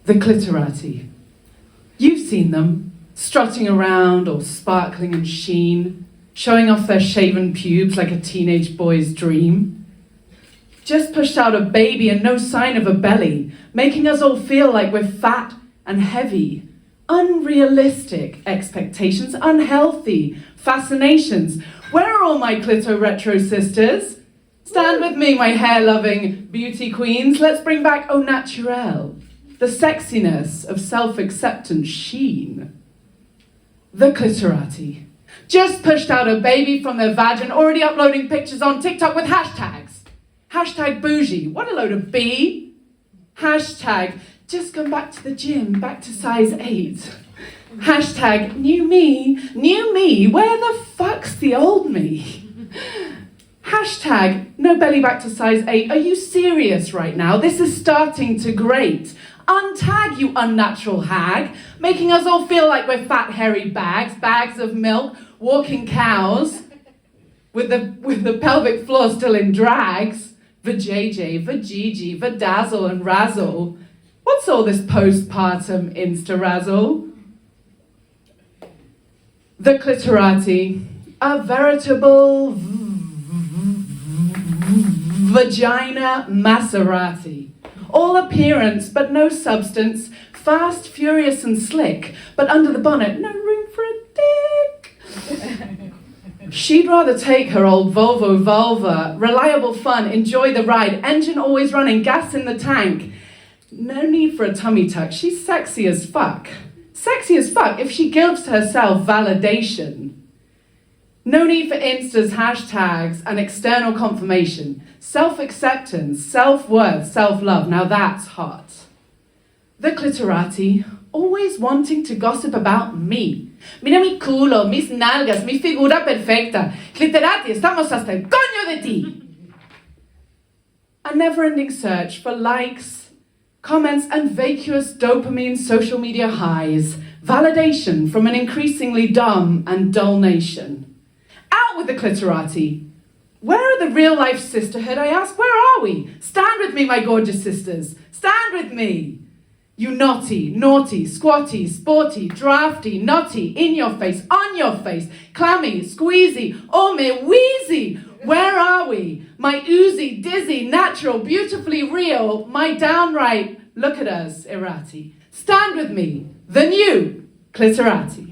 The clitorati. You've seen them, strutting around or sparkling in sheen, showing off their shaven pubes like a teenage boy's dream. Just pushed out a baby and no sign of a belly, making us all feel like we're fat and heavy. Unrealistic expectations, unhealthy fascinations. Where are all my clito-retro sisters? Stand with me, my hair-loving beauty queens. Let's bring back au naturel, the sexiness of self-acceptance sheen. The clitorati. Just pushed out a baby from their vagin, already uploading pictures on TikTok with hashtags. Hashtag bougie, what a load of B. Hashtag just gone back to the gym, back to size 8. Hashtag new me, where the fuck's the old me? Hashtag no belly back to size 8, are you serious right now? This is starting to grate. Untag, you unnatural hag, making us all feel like we're fat, hairy bags of milk, walking cows, with the pelvic floor still in drags. Vajayjay, Vajiji, Vadazzle and Razzle. What's all this postpartum insta-razzle? The clitorati, a veritable vagina Maserati. All appearance, but no substance, fast, furious and slick, but under the bonnet, no room for a dick. She'd rather take her old Volvo vulva, reliable fun, enjoy the ride, engine always running, gas in the tank. No need for a tummy tuck, she's sexy as fuck. Sexy as fuck if she gives herself validation. No need for Insta's hashtags and external confirmation. Self-acceptance, self-worth, self-love, now that's hot. The clitorati, always wanting to gossip about me. Mira mi culo, mis nalgas, mi figura perfecta. Clitorati, estamos hasta el coño de ti. A never-ending search for likes, comments, and vacuous dopamine social media highs. Validation from an increasingly dumb and dull nation. Out with the clitorati. Where are the real-life sisterhood, I ask? Where are we? Stand with me, my gorgeous sisters. Stand with me. You naughty, squatty, sporty, drafty, naughty, in your face, on your face, clammy, squeezy, oh me wheezy. Where are we? My oozy, dizzy, natural, beautifully real, my downright, look at us, errati. Stand with me, the new clitorati.